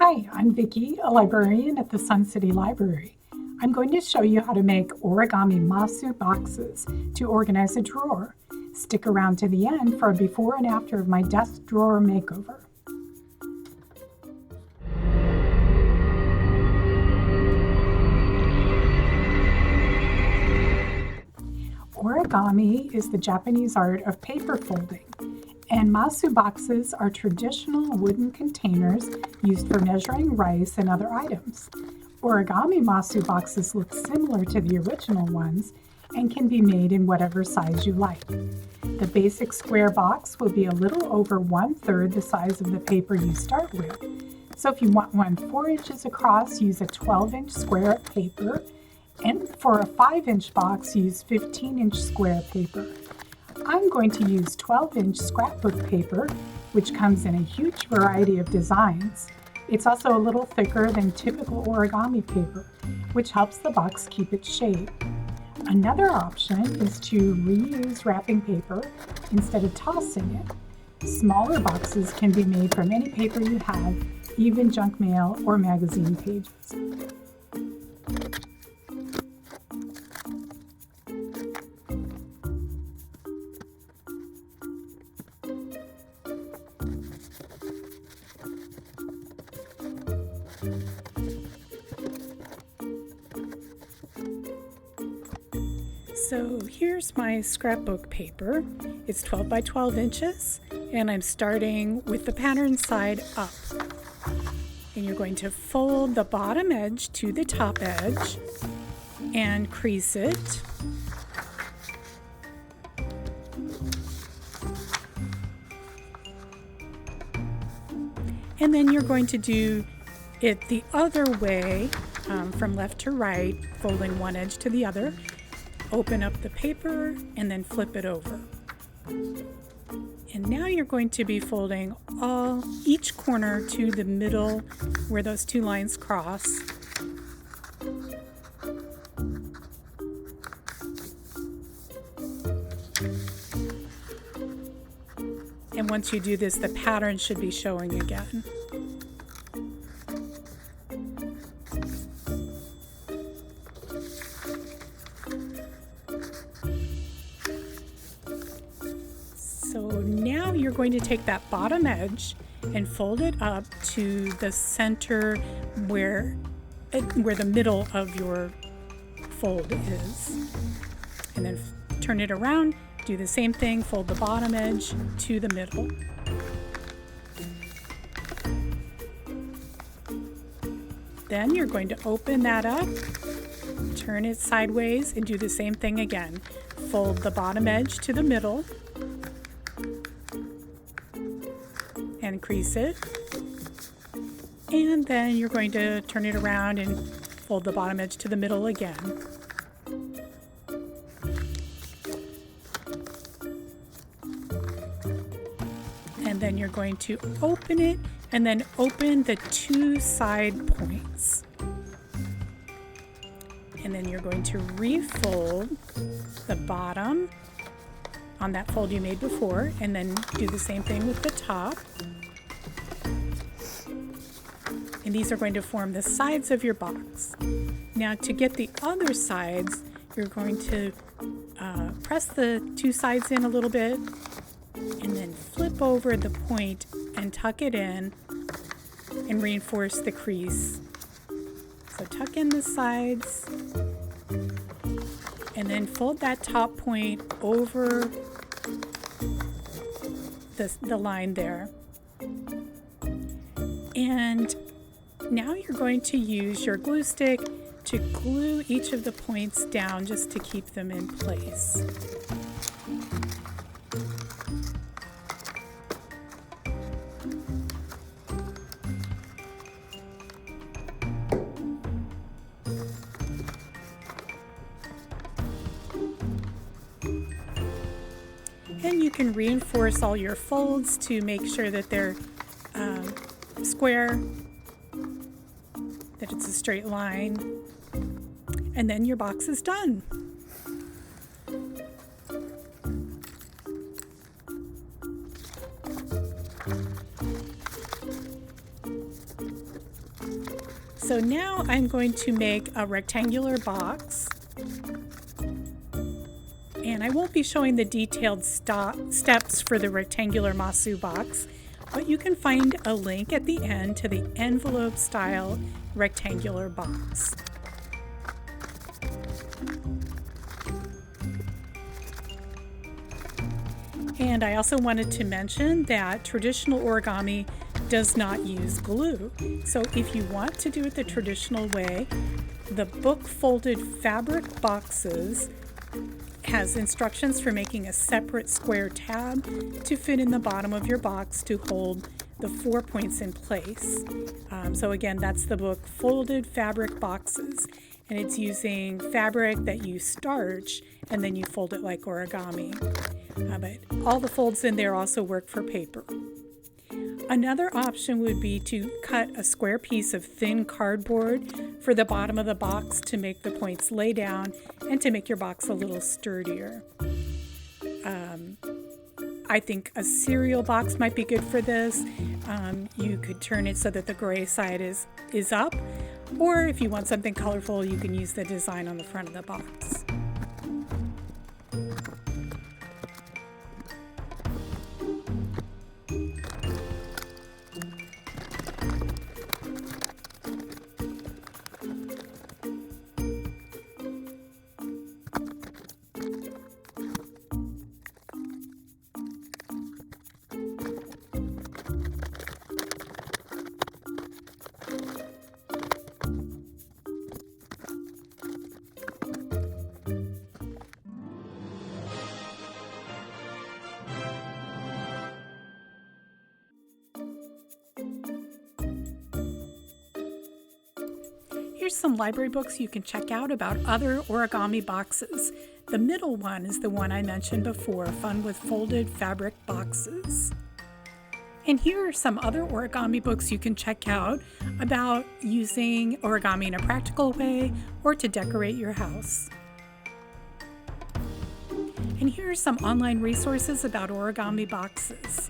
Hi, I'm Vicki, a librarian at the Sun City Library. I'm going to show you how to make origami Masu boxes to organize a drawer. Stick around to the end for a before and after of my desk drawer makeover. Origami is the Japanese art of paper folding, and Masu boxes are traditional wooden containers used for measuring rice and other items. Origami Masu boxes look similar to the original ones and can be made in whatever size you like. The basic square box will be a little over 1/3 the size of the paper you start with. So if you want one 4 inches across, use a 12-inch square of paper, and for a 5-inch box, use 15-inch square paper. I'm going to use 12-inch scrapbook paper, which comes in a huge variety of designs. It's also a little thicker than typical origami paper, which helps the box keep its shape. Another option is to reuse wrapping paper instead of tossing it. Smaller boxes can be made from any paper you have, even junk mail or magazine pages. So here's my scrapbook paper. It's 12 by 12 inches, and I'm starting with the pattern side up. And you're going to fold the bottom edge to the top edge and crease it. And then you're going to do it the other way, from left to right, folding one edge to the other. Open up the paper and then flip it over. And now you're going to be folding each corner to the middle where those two lines cross. And once you do this, the pattern should be showing again. So now you're going to take that bottom edge and fold it up to the center where the middle of your fold is. And then turn it around, do the same thing, fold the bottom edge to the middle. Then you're going to open that up, turn it sideways, and do the same thing again. Fold the bottom edge to the middle and crease it. And then you're going to turn it around and fold the bottom edge to the middle again. And then you're going to open it and then open the two side points. And then you're going to refold the bottom on that fold you made before, and then do the same thing with the top. And these are going to form the sides of your box. Now to get the other sides, you're going to press the two sides in a little bit and then flip over the point and tuck it in and reinforce the crease. So tuck in the sides and then fold that top point over the line there. And now you're going to use your glue stick to glue each of the points down just to keep them in place. And you can reinforce all your folds to make sure that they're square, that it's a straight line, and then your box is done. So now I'm going to make a rectangular box. And I won't be showing the detailed steps for the rectangular Masu box, but you can find a link at the end to the envelope style rectangular box. And I also wanted to mention that traditional origami does not use glue. So if you want to do it the traditional way, the book folded fabric boxes has instructions for making a separate square tab to fit in the bottom of your box to hold the 4 points in place. So again, that's the book Folded Fabric Boxes, and it's using fabric that you starch and then you fold it like origami. But all the folds in there also work for paper. Another option would be to cut a square piece of thin cardboard for the bottom of the box to make the points lay down and to make your box a little sturdier. I think a cereal box might be good for this. You could turn it so that the gray side is up, or if you want something colorful, you can use the design on the front of the box. Here's some library books you can check out about other origami boxes. The middle one is the one I mentioned before, Fun with Folded Fabric Boxes. And here are some other origami books you can check out about using origami in a practical way or to decorate your house. And here are some online resources about origami boxes.